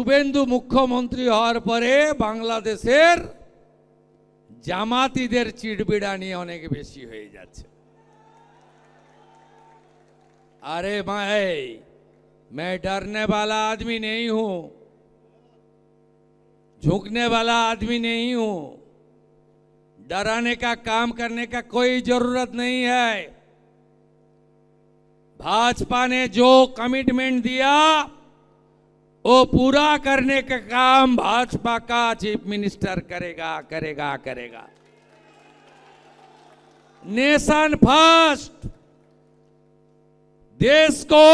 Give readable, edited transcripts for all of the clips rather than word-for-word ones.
শুভেন্দু মুখ্যমন্ত্রী হওয়ার পরে বাংলাদেশের জামাতিদের চিড়বিড়ানি অনেক বেশি হয়ে যাচ্ছে। अरे मैं डरने वाला आदमी नहीं हूं, झुकने वाला आदमी नहीं हूं, डराने का काम करने का कोई जरूरत नहीं है। भाजपा ने जो कमिटमेंट दिया वो पूरा करने का काम भाजपा का चीफ मिनिस्टर करेगा करेगा करेगा। नेशन फर्स्ट, देश को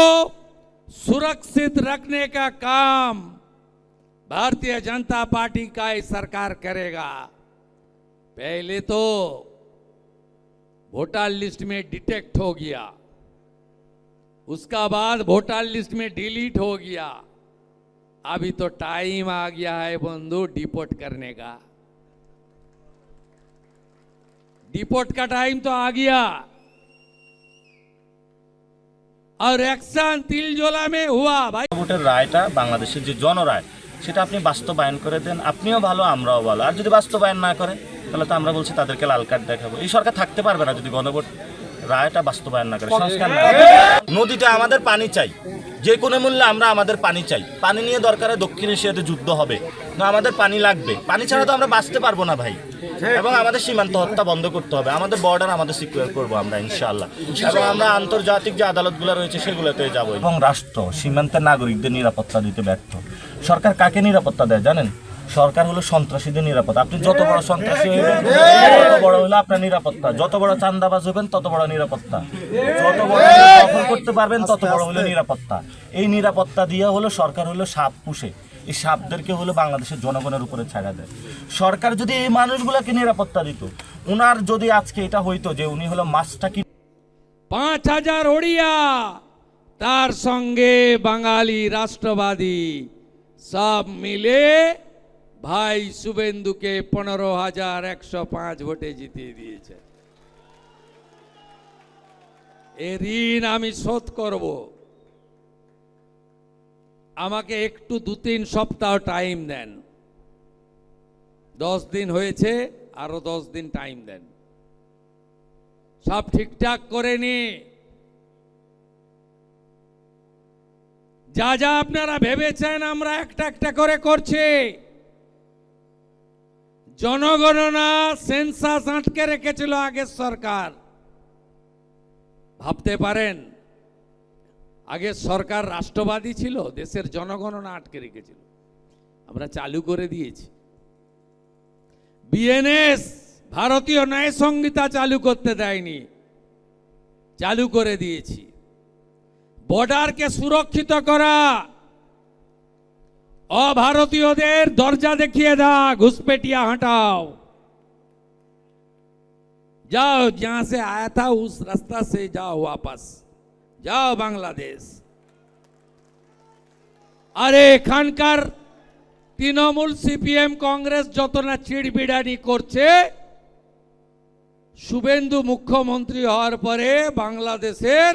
सुरक्षित रखने का काम भारतीय जनता पार्टी का ही सरकार करेगा। पहले तो वोटर लिस्ट में डिटेक्ट हो गया, उसका बाद वोटर लिस्ट में डिलीट हो गया, अभी तो टाइम आ गया है बंधु डिपोर्ट करने का। डिपोर्ट का टाइम तो आ गया और एक्शन तिलजोला में हुआ भाई। ভোটের রায়টা বাংলাদেশের যে জনরায় সেটা আপনি বাস্তবায়ন করে দেন, আপনিও ভালো আমরাও ভালো। আর যদি বাস্তবায়ন না করে তাহলে তো আমরা বলছি তাদেরকে লাল কার্ড দেখাবো। এই সরকার থাকতে পারবে না যদি গণভোট রায়টা বাস্তবায়ন না করে, সংস্কার না করে। নদীটা আমাদের পানি চাই, যে কোনো মূল্যে আমরা আমাদের পানি চাই। পানি নিয়ে দরকারে দক্ষিণ এশিয়াতে যুদ্ধ হবে না, আমাদের পানি লাগবে। পানি ছাড়া তো আমরা বাঁচতে পারবো না ভাই। এবং আমাদের সীমান্ত হত্যা বন্ধ করতে হবে, আমাদের বর্ডার আমাদের সিকিউর করবো আমরা ইনশাআল্লাহ। এবং আমরা আন্তর্জাতিক যে আদালতগুলো রয়েছে সেগুলোতে যাবো। এবং রাষ্ট্র সীমান্তের নাগরিকদের নিরাপত্তা দিতে ব্যর্থ। সরকার কাকে নিরাপত্তা দেয় জানেন? সরকার হলো সন্ত্রাসীদের নিরাপত্তা। আপনি যত বড় সন্ত্রাসী হইবেন তত বড় হলো আপনার নিরাপত্তা, যত বড় চাঁদাবাজ হবেন তত বড় নিরাপত্তা, যত বড় দখল করতে পারবেন তত বড় হলো নিরাপত্তা। এই নিরাপত্তা দিয়ে হলো সরকার হলো সাপ পুষে, এই সাপদেরকে হলো বাংলাদেশের জনগণের উপরে ছাড়া দেয়। সরকার যদি এই মানুষগুলোকে নিরাপত্তা দিত, উনার যদি আজকে এটা হইতো যে উনি হলো মাছটা কি 5000 ওড়িয়া তার সঙ্গে বাঙালি রাষ্ট্রবাদী সব মিলে ভাই শুভেন্দুকে 15,105 ভোটে জিতিয়ে দিয়েছে। এর ঋণ আমি শোধ করব। আমাকে একটু 2-3 সপ্তাহ টাইম দেন। 10 দিন হয়েছে, আরো 10 দিন টাইম দেন, সব ঠিকঠাক করে নি। যা যা আপনারা ভেবেছেন আমরা একটা একটা করে করছি। জনগণনা সেন্সাস আটকে রেখেছিল আগের সরকার। ভাবতে পারেন আগের সরকার রাষ্ট্রবাদী ছিল, দেশের জনগণনা আটকে রেখেছিল, আমরা চালু করে দিয়েছি। বিএনএস ভারতীয় ন্যায় সংহিতা চালু করতে দেয়নি, চালু করে দিয়েছি। বর্ডারকে সুরক্ষিত করা, अभारतीयों दरजा देखिए दा, घुसपैठिया हटाओ, जाओ जहां से आया था उस रास्ता से जाओ, वापस जाओ बांग्लादेश। अरे एखानकार तृणमूल सीपीएम कांग्रेस যতনা চিড়বিড়ানি করছে, শুভেন্দু মুখ্যমন্ত্রী হওয়ার পরে বাংলাদেশের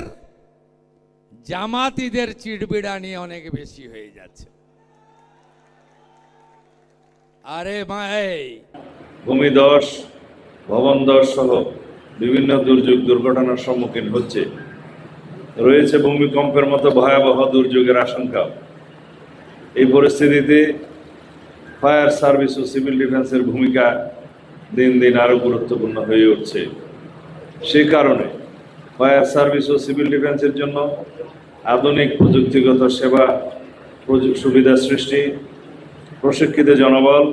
জামাতিদের চিড়বিড়ানি অনেক বেশি হয়ে যাচ্ছে। अरे ভূমিধস, ভবনধস সহ বিভিন্ন দুর্যোগ দুর্ঘটনার সম্মুখীন হচ্ছে, রয়েছে ভূমিকম্পের মতো ভয়াবহ দুর্যোগের আশঙ্কা। এই পরিস্থিতিতে ফায়ার সার্ভিস ও সিভিল ডিফেন্সের ভূমিকা দিন দিন আরও গুরুত্বপূর্ণ হয়ে উঠছে। সে কারণে ফায়ার সার্ভিস ও সিভিল ডিফেন্সের জন্য আধুনিক প্রযুক্তিগত সেবা সুবিধা সৃষ্টি, প্রশিক্ষিত জনবল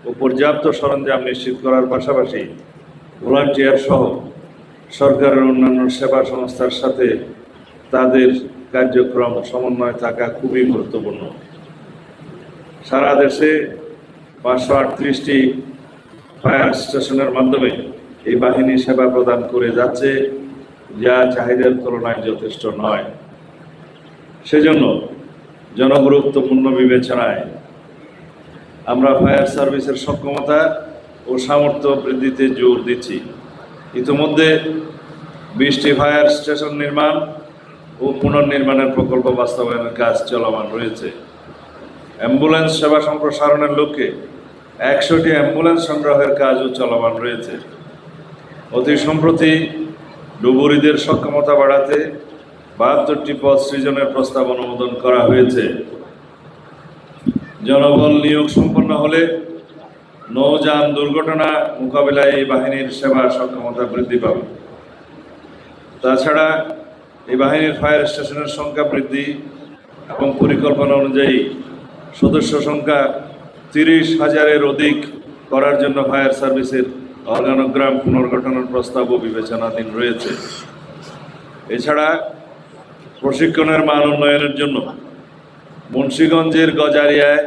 ও পর্যাপ্ত সরঞ্জাম নিশ্চিত করার পাশাপাশি ভলান্টিয়ার সহ সরকারের অন্যান্য সেবা সংস্থার সাথে তাদের কার্যক্রম সমন্বয় থাকা খুবই গুরুত্বপূর্ণ। সারা দেশে 538টি ফায়ার স্টেশনের মাধ্যমে এই বাহিনী সেবা প্রদান করে যাচ্ছে, যা চাহিদার তুলনায় যথেষ্ট নয়। সেজন্য জনগুরুত্বপূর্ণ বিবেচনায় আমরা ফায়ার সার্ভিসের সক্ষমতা ও সামর্থ্য বৃদ্ধিতে জোর দিচ্ছি। ইতিমধ্যে 20টি ফায়ার স্টেশন নির্মাণ ও পুনর্নির্মাণের প্রকল্প বাস্তবায়নের কাজ চলমান রয়েছে। অ্যাম্বুলেন্স সেবা সম্প্রসারণের লক্ষ্যে 100টি অ্যাম্বুলেন্স সংগ্রহের কাজও চলমান রয়েছে। অতি সম্প্রতি ডুবুরিদের সক্ষমতা বাড়াতে 72টি পদ সৃজনের প্রস্তাব অনুমোদন করা হয়েছে। জনবল নিয়োগ সম্পন্ন হলে নৌযান দুর্ঘটনা মোকাবিলায় এই বাহিনীর সেবা সক্ষমতা বৃদ্ধি পাবে। তাছাড়া এই বাহিনীর ফায়ার স্টেশনের সংখ্যা বৃদ্ধি এবং পরিকল্পনা অনুযায়ী সদস্য সংখ্যা 30,000-এর অধিক করার জন্য ফায়ার সার্ভিসের অর্গানোগ্রাম পুনর্গঠনের প্রস্তাবও বিবেচনাধীন রয়েছে। এছাড়া প্রশিক্ষণের মান উন্নয়নের জন্য মুন্সিগঞ্জের গজারিয়ায়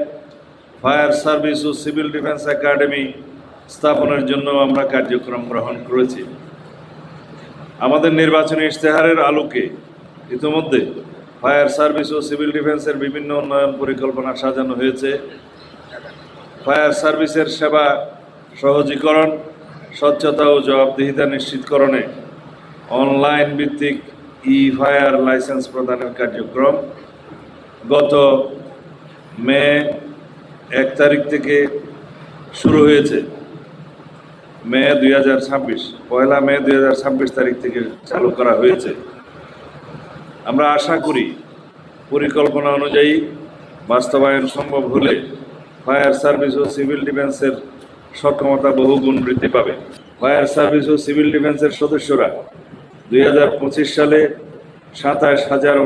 ফায়ার সার্ভিস ও সিভিল ডিফেন্স একাডেমি স্থাপনের জন্য আমরা কার্যক্রম গ্রহণ করেছি। আমাদের নির্বাচনী ইশতেহারের আলোকে ইতিমধ্যে ফায়ার সার্ভিস ও সিভিল ডিফেন্সের বিভিন্ন উন্নয়ন পরিকল্পনা সাজানো হয়েছে। ফায়ার সার্ভিসের সেবা সহজীকরণ, স্বচ্ছতা ও জবাবদিহিতা নিশ্চিতকরণে অনলাইন ভিত্তিক ফায়ার লাইসেন্স প্রদানের কার্যক্রম গত মে 1 তারিখ থেকে শুরু হয়েছে। পয়লা মে 2026 তারিখ থেকে চালু করা হয়েছে। আমরা আশা করি পরিকল্পনা অনুযায়ী বাস্তবায়ন সম্ভব হলে ফায়ার সার্ভিস ও সিভিল ডিফেন্সের সক্ষমতা বহুগুণ বৃদ্ধি পাবে। ফায়ার সার্ভিস ও সিভিল ডিফেন্সের সদস্যরা 2025 সালে 27,000